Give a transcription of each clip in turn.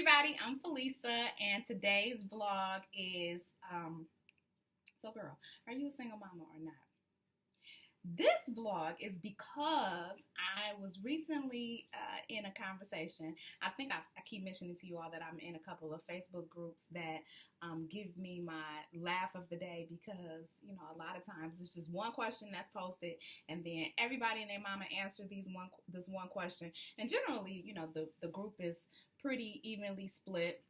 everybody, I'm Felisa, and today's vlog is, so girl, are you a single mama or not? This vlog is because I was recently in a conversation. I keep mentioning to you all that I'm in a couple of Facebook groups that give me my laugh of the day because, a lot of times it's just one question that's posted and then everybody and their mama answer this one question. And generally, the group is pretty evenly split.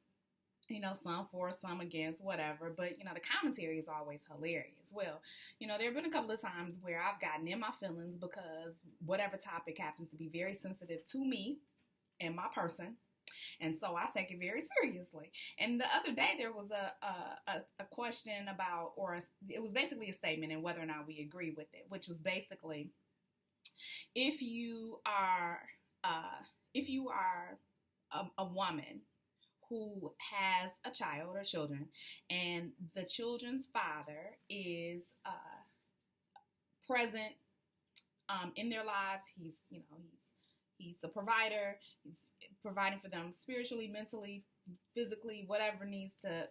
Some for, some against, whatever. But, the commentary is always hilarious. Well, there have been a couple of times where I've gotten in my feelings because whatever topic happens to be very sensitive to me and my person. And so I take it very seriously. And the other day there was a question about, it was basically a statement and whether or not we agree with it, which was basically, if you are a woman who has a child or children, and the children's father is present in their lives. He's a provider. He's providing for them spiritually, mentally, physically, whatever needs to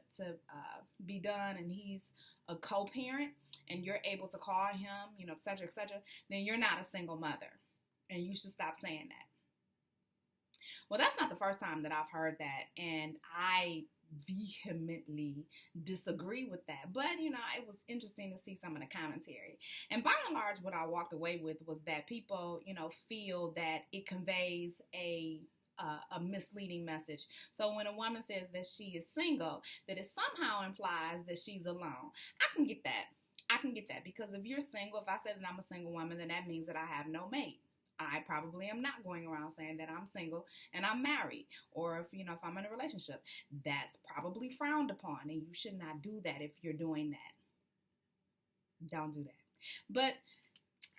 be done, and he's a co-parent, and you're able to call him, et cetera, et cetera, then you're not a single mother, and you should stop saying that. Well, that's not the first time that I've heard that, and I vehemently disagree with that. But, it was interesting to see some of the commentary. And by and large, what I walked away with was that people, feel that it conveys a misleading message. So when a woman says that she is single, that it somehow implies that she's alone. I can get that because if you're single, if I said that I'm a single woman, then that means that I have no mate. I probably am not going around saying that I'm single and I'm married, or if I'm in a relationship. That's probably frowned upon, and you should not do that if you're doing that. Don't do that. But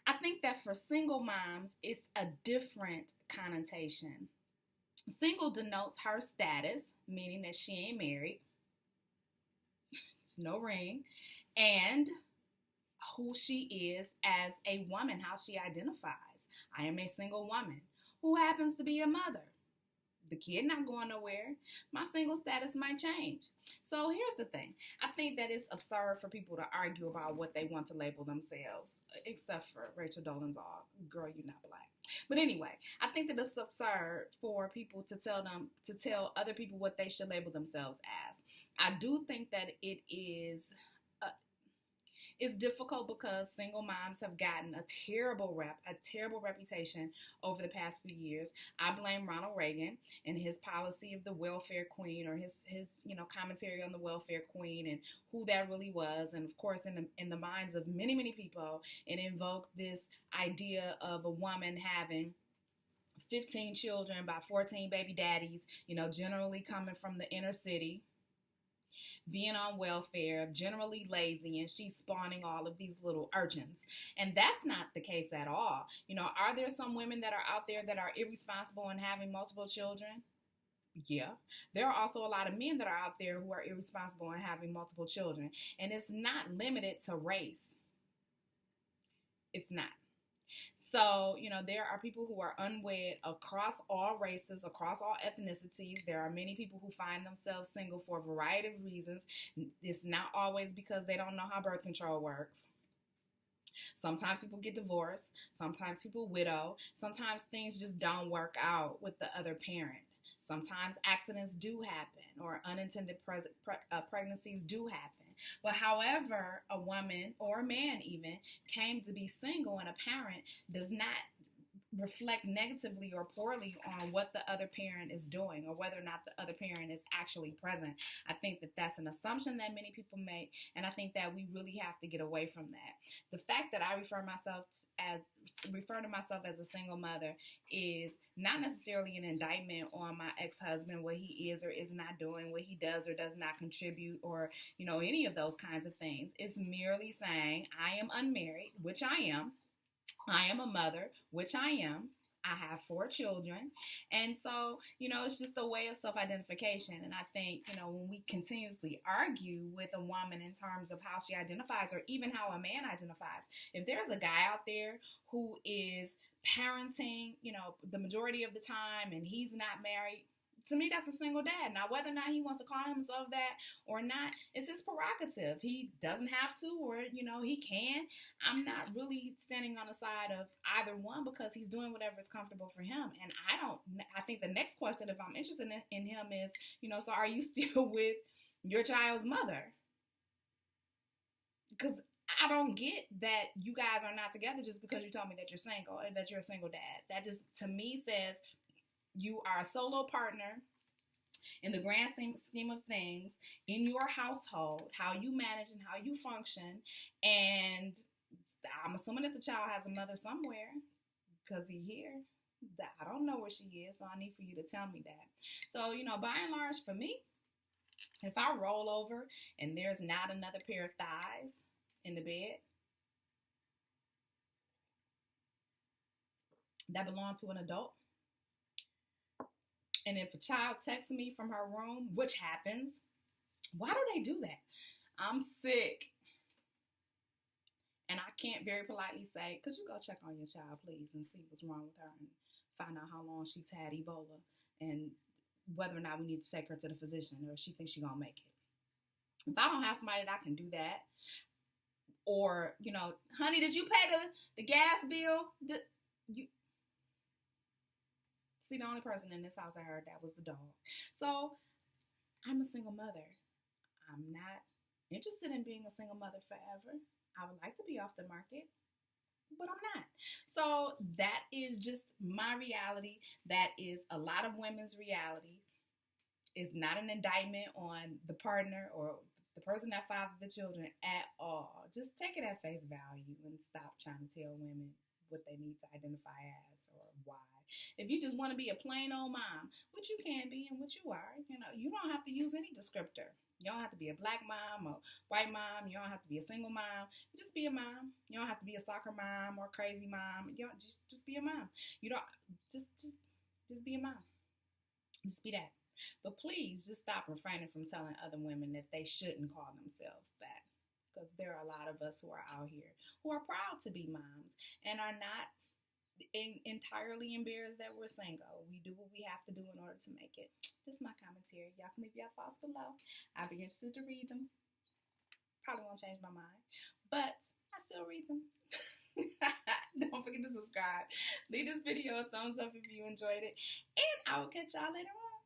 I think that for single moms, it's a different connotation. Single denotes her status, meaning that she ain't married. It's no ring. And who she is as a woman, how she identifies. I am a single woman who happens to be a mother. The kid not going nowhere. My single status might change. So here's the thing. I think that it's absurd for people to argue about what they want to label themselves, except for Rachel Dolezal. Girl, you're not black. But anyway, I think that it's absurd for people to tell other people what they should label themselves as. I do think that it's difficult because single moms have gotten a terrible reputation over the past few years. I blame Ronald Reagan and his policy of the welfare queen, or his commentary on the welfare queen and who that really was. And of course, in the minds of many, many people, it invoked this idea of a woman having 15 children by 14 baby daddies, generally coming from the inner city, being on welfare, generally lazy, and she's spawning all of these little urchins. And that's not the case at all. Are there some women that are out there that are irresponsible and having multiple children? Yeah. There are also a lot of men that are out there who are irresponsible and having multiple children. And it's not limited to race. It's not. So, there are people who are unwed across all races, across all ethnicities. There are many people who find themselves single for a variety of reasons. It's not always because they don't know how birth control works. Sometimes people get divorced. Sometimes people widow. Sometimes things just don't work out with the other parent. Sometimes accidents do happen, or unintended pregnancies do happen. But however a woman or a man even came to be single and a parent does not reflect negatively or poorly on what the other parent is doing or whether or not the other parent is actually present. I think that that's an assumption that many people make, and I think that we really have to get away from that. The fact that I refer to myself as a single mother is not necessarily an indictment on my ex-husband, what he is or is not doing, what he does or does not contribute, or any of those kinds of things. It's merely saying I am unmarried, which I am. I am a mother, which I am. I have 4 children. And so, it's just a way of self-identification. And I think, when we continuously argue with a woman in terms of how she identifies or even how a man identifies, if there's a guy out there who is parenting, the majority of the time and he's not married, To me, that's a single dad. Now, whether or not he wants to call himself that or not, it's his prerogative. He doesn't have to, or, he can. I'm not really standing on the side of either one because he's doing whatever is comfortable for him. And I think the next question, if I'm interested in him, is, so are you still with your child's mother? Because I don't get that you guys are not together just because you told me that you're single and that you're a single dad. That just, to me, says you are a solo partner in the grand scheme of things in your household, how you manage and how you function. And I'm assuming that the child has a mother somewhere because he's here. I don't know where she is, so I need for you to tell me that. So, by and large, for me, if I roll over and there's not another pair of thighs in the bed that belong to an adult, and if a child texts me from her room, which happens, why do they do that? I'm sick. And I can't very politely say, could you go check on your child, please, and see what's wrong with her and find out how long she's had Ebola and whether or not we need to take her to the physician or if she thinks she's going to make it. If I don't have somebody that I can do that, or, honey, did you pay the gas bill? See, the only person in this house I heard that was the dog. So I'm a single mother. I'm not interested in being a single mother forever. I would like to be off the market, but I'm not. So that is just my reality. That is a lot of women's reality. It's not an indictment on the partner or the person that fathered the children at all. Just take it at face value and stop trying to tell women what they need to identify as or why. If you just want to be a plain old mom, which you can be and which you are, you don't have to use any descriptor. You don't have to be a black mom or white mom. You don't have to be a single mom. Just be a mom. You don't have to be a soccer mom or crazy mom. You don't just be a mom. You don't just be a mom. Just be that. But please just stop refraining from telling other women that they shouldn't call themselves that. Because there are a lot of us who are out here who are proud to be moms and are not entirely embarrassed that we're single. We do what we have to do in order to make it. Just my commentary. Y'all can leave your thoughts below. I'll be interested to read them. Probably won't change my mind, but I still read them. Don't forget to subscribe. Leave this video a thumbs up if you enjoyed it, and I will catch y'all later on.